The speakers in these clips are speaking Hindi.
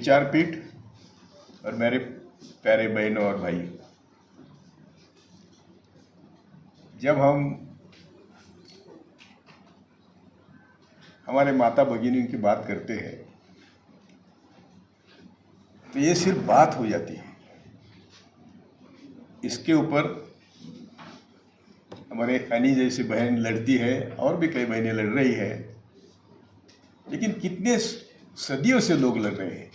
विचारपीठ और मेरे प्यारे बहनों और भाई, जब हम हमारे माता भगिनियों की बात करते हैं तो ये सिर्फ बात हो जाती है। इसके ऊपर हमारे अनी जैसी बहन लड़ती है और भी कई बहनें लड़ रही है, लेकिन कितने सदियों से लोग लड़ रहे हैं।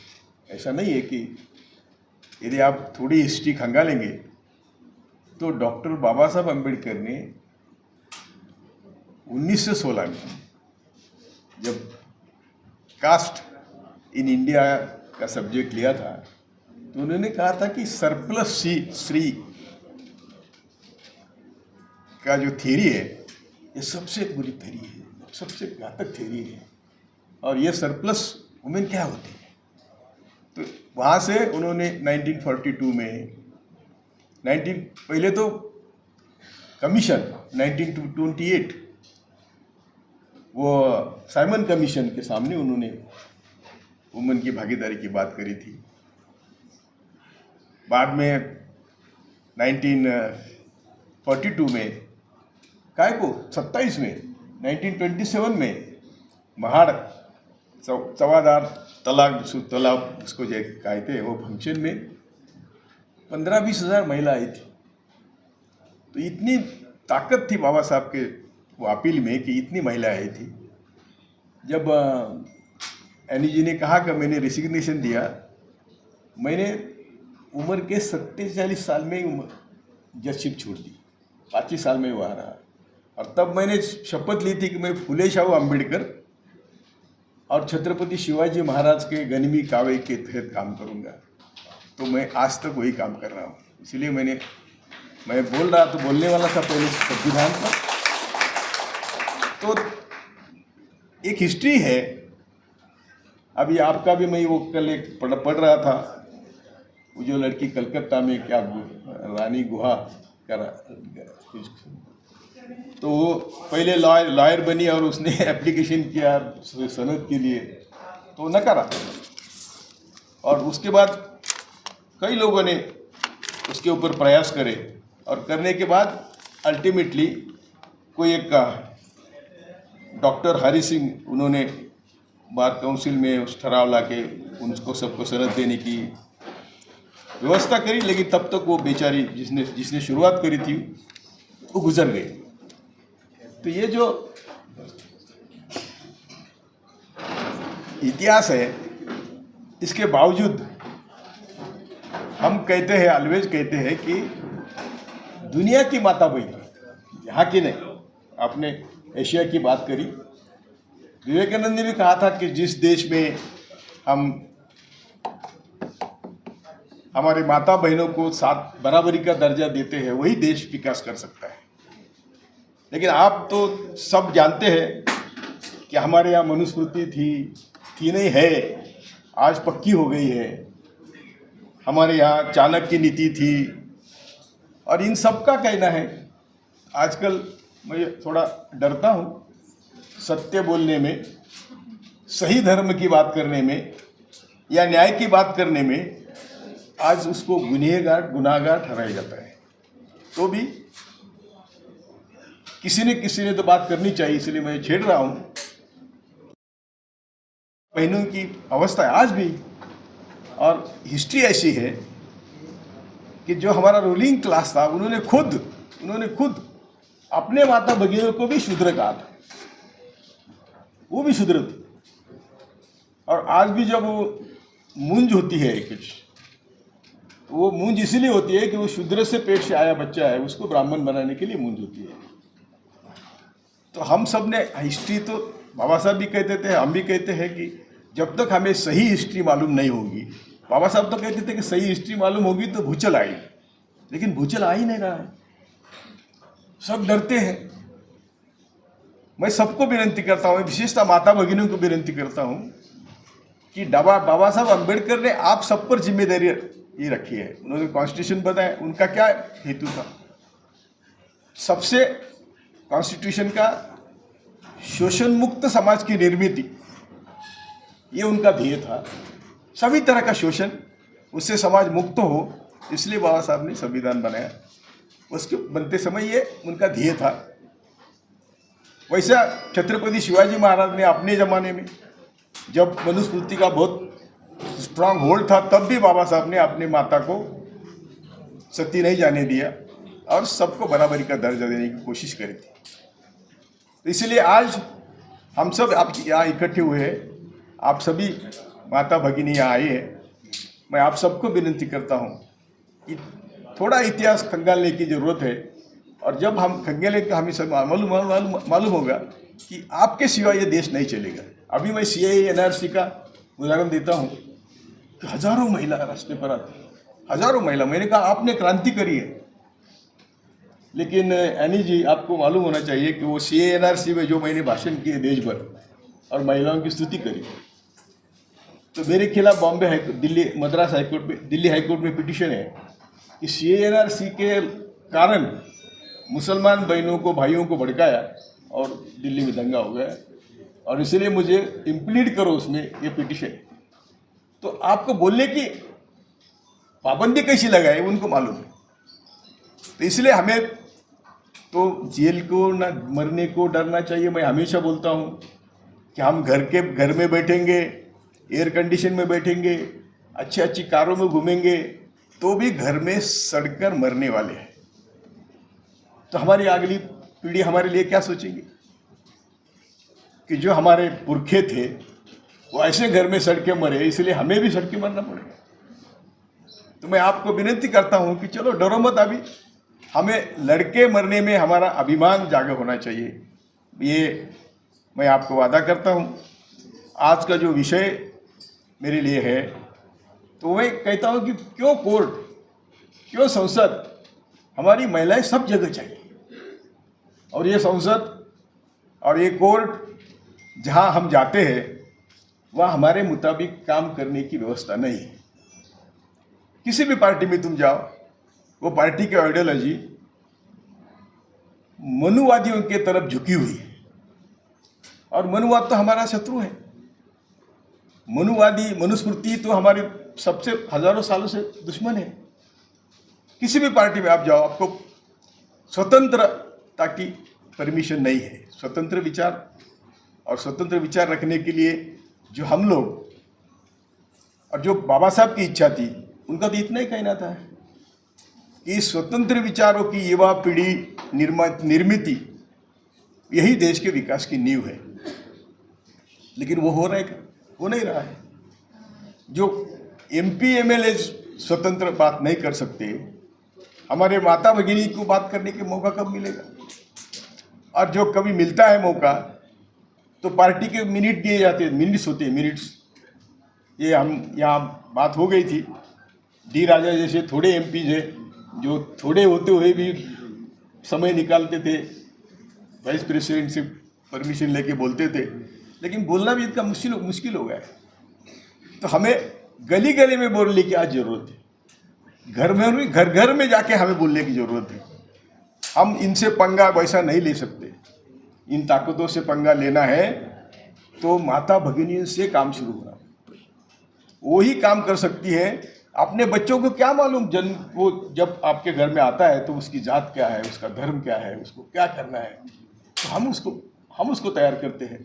ऐसा नहीं है कि यदि आप थोड़ी हिस्ट्री खंगालेंगे तो डॉक्टर बाबा साहब अम्बेडकर ने 1916 में जब कास्ट इन इंडिया का सब्जेक्ट लिया था तो उन्होंने कहा था कि सरप्लस श्री का जो थ्योरी है ये सबसे बुरी थ्योरी है, सबसे घातक थ्योरी है। और ये सरप्लस वुमेन क्या होती है? तो वहाँ से उन्होंने 1942 में पहले तो कमीशन 1928 वो साइमन कमीशन के सामने उन्होंने वुमेन की भागीदारी की बात करी थी। बाद में 1942 में काय को 27 में 1927 में महाड़ चवादार तलाक उसको जो कहते हैं वो फंक्शन में 15-20 हज़ार महिला आई थी। तो इतनी ताकत थी बाबा साहब के वो अपील में कि इतनी महिला आई थी। जब एनी जी ने कहा कि मैंने रिसिग्नेशन दिया, मैंने उम्र के 47 साल में जजशिप छोड़ दी, 25 साल में वहाँ रहा। और तब मैंने शपथ ली थी कि मैं फुले शाहू अम्बेडकर और छत्रपति शिवाजी महाराज के गनिमी काव्य के तहत काम करूँगा। तो मैं आज तक वही काम कर रहा हूँ। इसलिए मैं बोल रहा तो बोलने वाला था पहले संविधान पर। तो एक हिस्ट्री है। अभी आपका भी मैं वो कल एक पढ़ रहा था, वो जो लड़की कलकत्ता में क्या रानी गुहा करा, तो वो पहले लॉयर बनी और उसने एप्लीकेशन किया सनद के लिए तो नकारा। और उसके बाद कई लोगों ने उसके ऊपर प्रयास करे और करने के बाद अल्टीमेटली कोई एक डॉक्टर हरि सिंह, उन्होंने बार काउंसिल में उस ठहराव ला के उनको सबको सनद देने की व्यवस्था करी। लेकिन तब तक वो बेचारी जिसने शुरुआत करी थी वो गुजर गई। तो ये जो इतिहास है, इसके बावजूद हम कहते हैं, ऑलवेज कहते हैं कि दुनिया की माता बहन, यहाँ की नहीं, आपने एशिया की बात करी। विवेकानंद ने भी कहा था कि जिस देश में हम हमारे माता बहनों को साथ बराबरी का दर्जा देते हैं वही देश विकास कर सकता है। लेकिन आप तो सब जानते हैं कि हमारे यहाँ मनुस्मृति थी नहीं है, आज पक्की हो गई है। हमारे यहाँ चाणक्य नीति थी और इन सब का कहना है। आजकल मैं थोड़ा डरता हूँ सत्य बोलने में, सही धर्म की बात करने में या न्याय की बात करने में। आज उसको गुनाहगार ठहराया जाता है। तो भी किसी ने तो बात करनी चाहिए, इसलिए मैं छेड़ रहा हूँ। बहनों की अवस्था है आज भी। और हिस्ट्री ऐसी है कि जो हमारा रूलिंग क्लास था उन्होंने खुद अपने माता भगिनियों को भी शूद्र कहा था, वो भी शूद्र थी। और आज भी जब वो मूंज होती है कुछ, तो वो मूंज इसीलिए होती है कि वो शूद्र से पेट से आया बच्चा है, उसको ब्राह्मण बनाने के लिए मूंज होती है। तो हम सब ने हिस्ट्री, तो बाबा साहब भी कहते थे, हम भी कहते हैं कि जब तक हमें सही हिस्ट्री मालूम नहीं होगी, बाबा साहब तो कहते थे कि सही हिस्ट्री मालूम होगी तो भूचल आएगी, लेकिन भूचल आ ही नहीं रहा है। सब डरते हैं। मैं सबको विनती करता हूँ, विशेषतः माता भगिनियों को विनती करता हूँ कि बाबा साहब अम्बेडकर ने आप सब पर जिम्मेदारी ये रखी है। उन्होंने कॉन्स्टिट्यूशन बताया, उनका क्या हेतु था? सबसे कॉन्स्टिट्यूशन का शोषण मुक्त समाज की निर्मित, ये उनका ध्येय था। सभी तरह का शोषण, उससे समाज मुक्त हो, इसलिए बाबा साहब ने संविधान बनाया। उसके बनते समय ये उनका ध्येय था। वैसा छत्रपति शिवाजी महाराज ने अपने ज़माने में, जब मनुस्मृति का बहुत स्ट्रांग होल्ड था, तब भी बाबा साहब ने अपनी माता को सती नहीं जाने दिया और सबको बराबरी का दर्जा देने की कोशिश करी थी। तो इसलिए आज हम सब आप यहाँ इकट्ठे हुए हैं, आप सभी माता भगिनी यहाँ आई है। मैं आप सबको विनती करता हूँ कि थोड़ा इतिहास खंगालने की ज़रूरत है, और जब हम खंगालेंगे तो हमें सब मालूम होगा कि आपके सिवा ये देश नहीं चलेगा। अभी मैं CAA NRC का उदाहरण देता हूँ कि हज़ारों महिला रास्ते पर आती हैं, हज़ारों महिला। मैंने कहा आपने क्रांति करी है, लेकिन एनी जी आपको मालूम होना चाहिए कि वो CAA NRC में जो मैंने भाषण किए देश भर और महिलाओं की स्तुति करी, तो मेरे खिलाफ बॉम्बे हाईकोर्ट, दिल्ली मद्रास हाईकोर्ट में, दिल्ली हाईकोर्ट में पिटीशन है कि CAA NRC के कारण मुसलमान बहनों को, भाइयों को भड़काया और दिल्ली में दंगा हो गया, और इसलिए मुझे इम्प्लीड करो उसमें, ये पिटीशन। तो आपको बोलने की पाबंदी कैसी लगाए उनको मालूम है। तो इसलिए हमें तो जेल को ना मरने को डरना चाहिए। मैं हमेशा बोलता हूँ कि हम घर में बैठेंगे, एयर कंडीशन में बैठेंगे, अच्छी कारों में घूमेंगे, तो भी घर में सड़कर मरने वाले हैं। तो हमारी अगली पीढ़ी हमारे लिए क्या सोचेगी कि जो हमारे पुरखे थे वो ऐसे घर में सड़ के मरे, इसलिए हमें भी सड़ के मरना पड़ेगा। तो मैं आपको विनती करता हूँ कि चलो डरो मत, अभी हमें लड़के मरने में हमारा अभिमान जागा होना चाहिए। ये मैं आपको वादा करता हूँ। आज का जो विषय मेरे लिए है, तो मैं कहता हूँ कि क्यों कोर्ट, क्यों संसद, हमारी महिलाएं सब जगह चाहिए। और ये संसद और ये कोर्ट जहाँ हम जाते हैं वहाँ हमारे मुताबिक काम करने की व्यवस्था नहीं है। किसी भी पार्टी में तुम जाओ, वो पार्टी की आइडियोलॉजी मनुवादियों के तरफ झुकी हुई है, और मनुवाद तो हमारा शत्रु है। मनुस्मृति तो हमारे सबसे हजारों सालों से दुश्मन है। किसी भी पार्टी में आप जाओ, आपको स्वतंत्रता की परमिशन नहीं है। स्वतंत्र विचार रखने के लिए जो हम लोग, और जो बाबा साहब की इच्छा थी, उनका तो इतना ही कहना था कि स्वतंत्र विचारों की युवा पीढ़ी निर्मित यही देश के विकास की नींव है। लेकिन वो हो नहीं रहा है। जो MP MLA स्वतंत्र बात नहीं कर सकते, हमारे माता भगिनी को बात करने के मौका कब मिलेगा? और जो कभी मिलता है मौका, तो पार्टी के मिनट दिए जाते हैं, मिनट्स होते हैं, मिनट्स। ये हम यहाँ बात हो गई थी, D राजा जैसे थोड़े MPs है जो थोड़े होते हुए भी समय निकालते थे, वाइस प्रेसिडेंट से परमिशन लेके बोलते थे, लेकिन बोलना भी इतना मुश्किल हो गया है। तो हमें गली गली में बोलने की आज जरूरत है, घर में जाके हमें बोलने की जरूरत है। हम इनसे पंगा वैसा नहीं ले सकते। इन ताकतों से पंगा लेना है तो माता भगिनियों से काम शुरू होना, वो ही काम कर सकती है। अपने बच्चों को क्या मालूम, वो जब आपके घर में आता है तो उसकी जात क्या है, उसका धर्म क्या है, उसको क्या करना है, तो हम उसको तैयार करते हैं।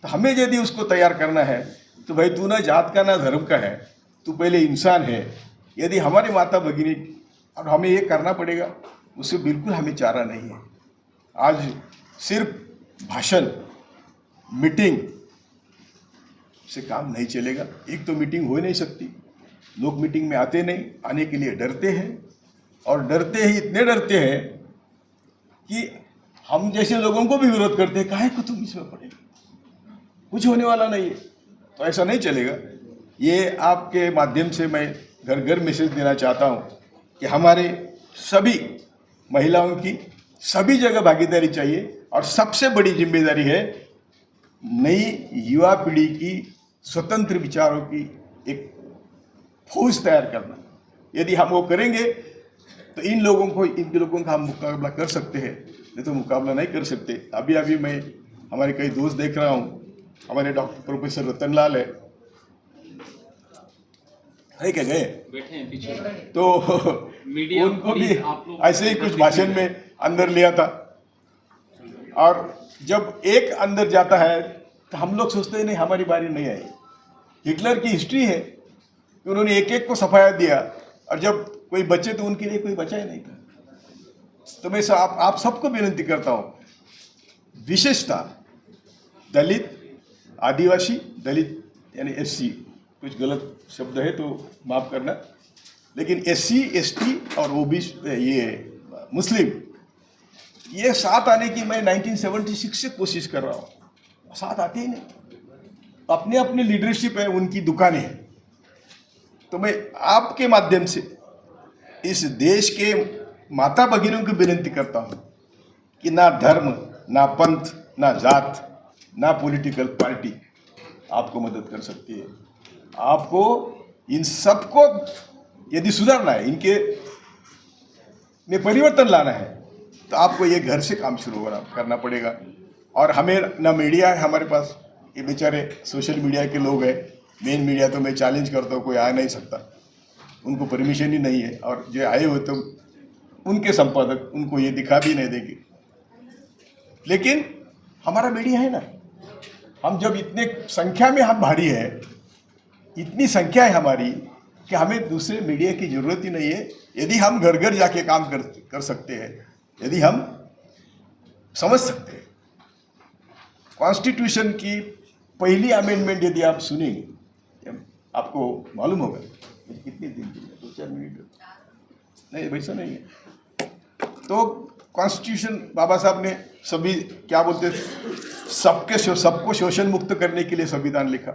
तो हमें यदि उसको तैयार करना है तो भाई तू ना जात का ना धर्म का है, तू पहले इंसान है। यदि हमारी माता भगिनी, और हमें ये करना पड़ेगा, उससे बिल्कुल हमें चारा नहीं है। आज सिर्फ भाषण, मीटिंग से काम नहीं चलेगा। एक तो मीटिंग हो ही नहीं सकती, लोग मीटिंग में आते नहीं, आने के लिए डरते हैं, और इतने डरते हैं कि हम जैसे लोगों को भी विरोध करते हैं, काहे को तुम इसमें पड़े, कुछ होने वाला नहीं है। तो ऐसा नहीं चलेगा। ये आपके माध्यम से मैं घर घर मैसेज देना चाहता हूँ कि हमारे सभी महिलाओं की सभी जगह भागीदारी चाहिए, और सबसे बड़ी जिम्मेदारी है नई युवा पीढ़ी की स्वतंत्र विचारों की एक फौज तैयार करना। यदि हम वो करेंगे तो इनके लोगों का हम मुकाबला कर सकते हैं, नहीं तो मुकाबला नहीं कर सकते। अभी मैं हमारे कई दोस्त देख रहा हूँ, हमारे डॉक्टर प्रोफेसर रतन लाल है, है क्या गए बैठे हैं पीछे। तो मीडिया उनको भी आप लोग ऐसे ही कुछ भाषण में अंदर लिया था। और जब एक अंदर जाता है तो हम लोग सोचते हैं नहीं हमारी बारी नहीं आई। हिटलर की हिस्ट्री है कि उन्होंने एक एक को सफाया दिया और जब कोई बचे तो उनके लिए कोई बचा ही नहीं था। तो मैं आप सबको विनती करता हूँ, विशेषता दलित, आदिवासी, दलित यानी एससी, कुछ गलत शब्द है तो माफ करना, लेकिन एससी, एसटी और ओबीसी ये मुस्लिम, ये साथ आने की मैं 1976 से कोशिश कर रहा हूँ, साथ आते ही नहीं। अपने अपने लीडरशिप है, उनकी दुकानें हैं। तो मैं आपके माध्यम से इस देश के माता भगिनों की विनती करता हूँ कि ना धर्म, ना पंथ, ना जात, ना पॉलिटिकल पार्टी आपको मदद कर सकती है। आपको इन सबको यदि सुधारना है, इनके में परिवर्तन लाना है, तो आपको ये घर से काम शुरू करना पड़ेगा। और हमें ना मीडिया है हमारे पास, ये बेचारे सोशल मीडिया के लोग हैं। मेन मीडिया तो मैं चैलेंज करता हूँ, कोई आ नहीं सकता, उनको परमिशन ही नहीं है। और जो आए हुए तो उनके संपादक उनको ये दिखा भी नहीं देंगे। लेकिन हमारा मीडिया है ना, हम जब इतने संख्या में हम भारी है, इतनी संख्या है हमारी कि हमें दूसरे मीडिया की जरूरत ही नहीं है। यदि हम घर घर जाके काम कर सकते हैं, यदि हम समझ सकते हैं कॉन्स्टिट्यूशन की पहली अमेंडमेंट, यदि आप सुनेंगे आपको मालूम होगा। कितनी दिन की 2-4 मिनट नहीं, वैसा नहीं है। तो कॉन्स्टिट्यूशन बाबा साहब ने सभी क्या बोलते सबको शोषण मुक्त करने के लिए संविधान लिखा।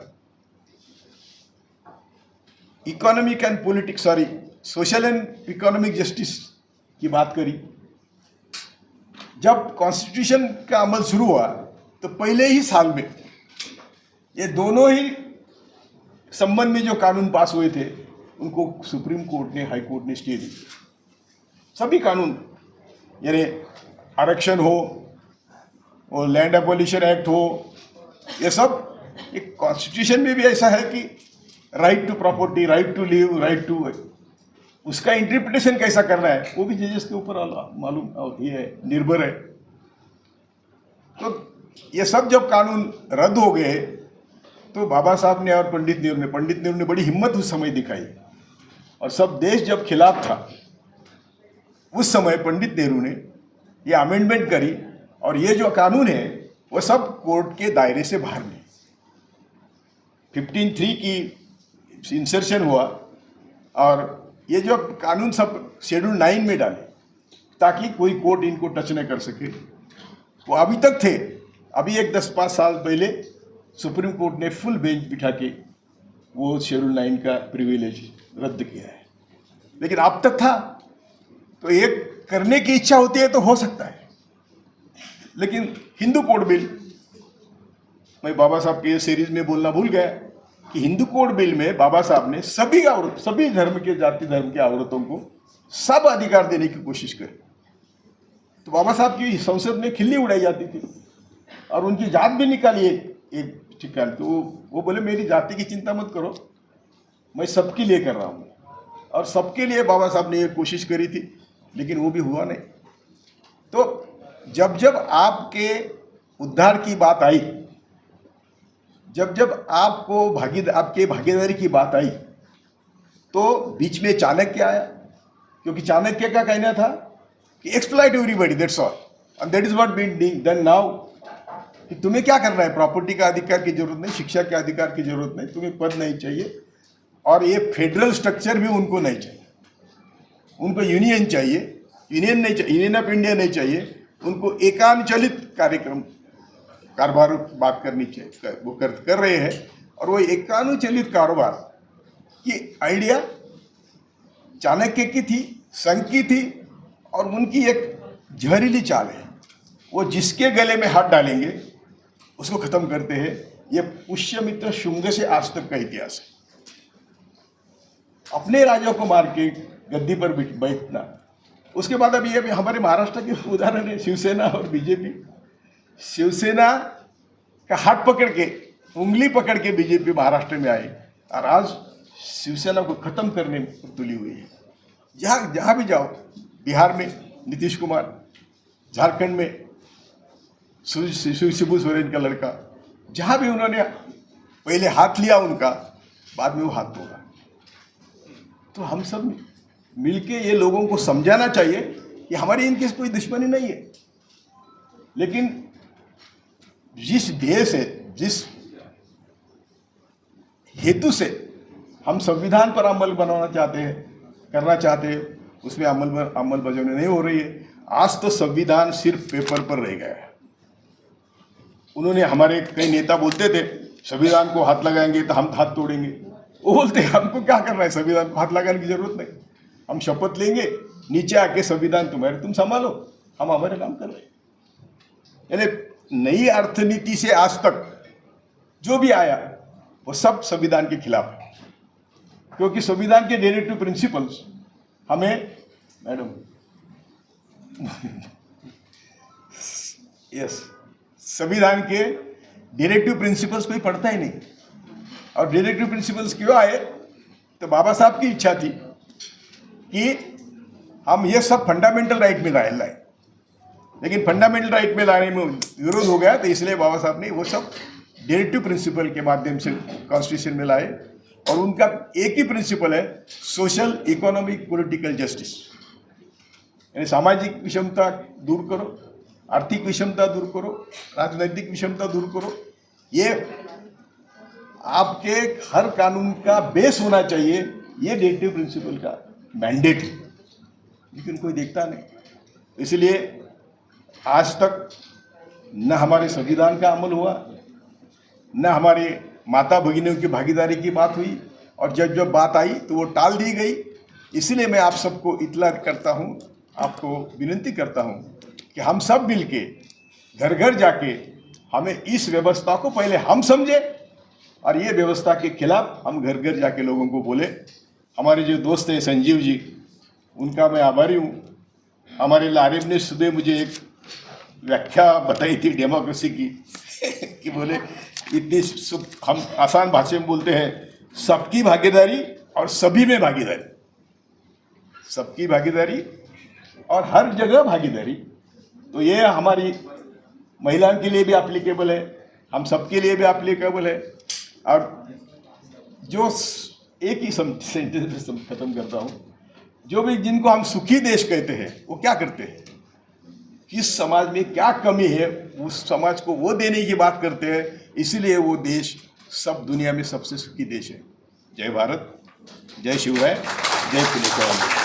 Economic and politics, sorry, social and economic justice की बात करी। जब कॉन्स्टिट्यूशन का अमल शुरू हुआ तो पहले ही साल में ये दोनों ही संबंध में जो कानून पास हुए थे उनको सुप्रीम कोर्ट ने, हाई कोर्ट ने स्टे दी। सभी कानून, यानी आरक्षण हो और लैंड एबॉलिशन एक्ट हो, ये सब एक कॉन्स्टिट्यूशन में भी ऐसा है कि right to property, right to live, right to, उसका इंटरप्रिटेशन कैसा करना है वो भी जजेस के ऊपर मालूम ये निर्भर है। तो ये सब जब कानून रद्द हो गए तो बाबा साहब ने और पंडित नेहरू ने बड़ी हिम्मत उस समय दिखाई। और सब देश जब खिलाफ था उस समय पंडित नेहरू ने ये अमेंडमेंट करी और ये जो कानून है वो सब कोर्ट के दायरे से बाहर में 15(3) की इंसर्शन हुआ और ये जो कानून सब शेड्यूल 9 में डाले ताकि कोई कोर्ट इनको टच न कर सके। वो अभी तक थे, अभी एक 10-5 साल पहले सुप्रीम कोर्ट ने फुल बेंच बिठा के वो शेड्यूल 9 का प्रिविलेज रद्द किया है। लेकिन अब तक था, तो एक करने की इच्छा होती है तो हो सकता है। लेकिन हिंदू कोड बिल, मैं बाबा साहब के सीरीज में बोलना भूल गया कि हिंदू कोड बिल में बाबा साहब ने सभी धर्म के, जाति धर्म के औरतों को सब अधिकार देने की कोशिश करी। तो बाबा साहब की संसद में खिल्ली उड़ाई जाती थी और उनकी जात भी निकाली एक ठिकान। तो वो बोले मेरी जाति की चिंता मत करो, मैं सबके लिए कर रहा हूँ। और सबके लिए बाबा साहब ने ये कोशिश करी थी, लेकिन वो भी हुआ नहीं। तो जब जब आपके उद्धार की बात आई, जब जब आपके भागीदारी की बात आई, तो बीच में चाणक्य आया, क्योंकि चाणक्य का कहना था कि exploit everybody, that's all, and that is what being done now. कि तुम्हें क्या करना है, प्रॉपर्टी का अधिकार की जरूरत नहीं, शिक्षा के अधिकार की जरूरत नहीं, तुम्हें पद नहीं चाहिए और ये फेडरल स्ट्रक्चर भी उनको नहीं चाहिए। उनको यूनियन चाहिए, यूनियन नहीं चाहिए, यूनियन ऑफ इंडिया नहीं चाहिए, उनको एकानुचलित कारोबार बात करनी चाहिए, वो कर रहे हैं। और वो एकानुचलित कारोबार की आइडिया चाणक्य की थी, संघ की थी, और उनकी एक जहरीली चाल है, वो जिसके गले में हाथ डालेंगे उसको खत्म करते हैं। ये पुष्यमित्र शुंग से आज तक का इतिहास है। अपने राजा को मार के गद्दी पर बैठना। उसके बाद अभी हमारे महाराष्ट्र के उदाहरण है शिवसेना और बीजेपी। शिवसेना का हाथ पकड़ के, उंगली पकड़ के बीजेपी महाराष्ट्र में आई, और आज शिवसेना को खत्म करने में तुली हुई है। जहाँ जहाँ भी जाओ, बिहार में नीतीश कुमार, झारखंड में शिबू सोरेन का लड़का, जहाँ भी उन्होंने पहले हाथ लिया उनका, बाद में वो हाथ तोड़ा। तो हम सब मिलके ये लोगों को समझाना चाहिए कि हमारी इनकी कोई दुश्मनी नहीं है, लेकिन जिस ध्येय से, जिस हेतु से हम संविधान पर अमल बनाना चाहते हैं, करना चाहते हैं, उसमें अमल बजावनी नहीं हो रही है। आज तो संविधान सिर्फ पेपर पर रह गया है। उन्होंने, हमारे कई नेता बोलते थे संविधान को हाथ लगाएंगे तो हम हाथ तोड़ेंगे। वो बोलते हमको क्या करना है, संविधान को हाथ लगाने की जरूरत नहीं, हम शपथ लेंगे, नीचे आके संविधान तुम्हारे, तुम संभालो, हम हमारे काम कर रहे हैं। यानी नई अर्थनीति से आज तक जो भी आया वो सब संविधान के खिलाफ है, क्योंकि संविधान के डायरेक्टिव प्रिंसिपल्स हमें, मैडम यस, संविधान के डायरेक्टिव प्रिंसिपल्स कोई पढ़ता ही नहीं। और डायरेक्टिव प्रिंसिपल्स क्यों आए, तो बाबा साहब की इच्छा थी कि हम ये सब फंडामेंटल राइट में लाए, लेकिन फंडामेंटल राइट में लाने में विरोध हो गया, तो इसलिए बाबा साहब ने वो सब डायरेक्टिव प्रिंसिपल के माध्यम से कॉन्स्टिट्यूशन में लाए। और उनका एक ही प्रिंसिपल है, सोशल, इकोनॉमिक, पॉलिटिकल जस्टिस, यानी सामाजिक विषमता दूर करो, आर्थिक विषमता दूर करो, राजनैतिक विषमता दूर करो। ये आपके हर कानून का बेस होना चाहिए, ये डायरेक्टिव प्रिंसिपल का मैंडेट है, लेकिन कोई देखता नहीं। इसलिए आज तक न हमारे संविधान का अमल हुआ, न हमारे माता भगिनियों की भागीदारी की बात हुई, और जब जब बात आई तो वो टाल दी गई। इसलिए मैं आप सबको इत्तला करता हूँ, आपको विनती करता हूँ कि हम सब मिलके घर घर जाके हमें इस व्यवस्था को पहले हम समझे, और ये व्यवस्था के खिलाफ हम घर घर जाके लोगों को बोले। हमारे जो दोस्त हैं संजीव जी, उनका मैं आभारी हूँ। हमारे लारिब ने सुबह मुझे एक व्याख्या बताई थी डेमोक्रेसी की कि बोले इतनी हम आसान भाषा में बोलते हैं, सबकी भागीदारी और सभी में भागीदारी, सबकी भागीदारी और हर जगह भागीदारी। तो ये हमारी महिलाओं के लिए भी एप्लीकेबल है, हम सबके लिए भी एप्लीकेबल है। और जो एक ही सेंटेंस में खत्म करता हूँ, जो भी जिनको हम सुखी देश कहते हैं वो क्या करते हैं, किस समाज में क्या कमी है उस समाज को वो देने की बात करते हैं। इसीलिए वो देश सब दुनिया में सबसे सुखी देश है। जय भारत, जय शिवराय, जय पुलिस।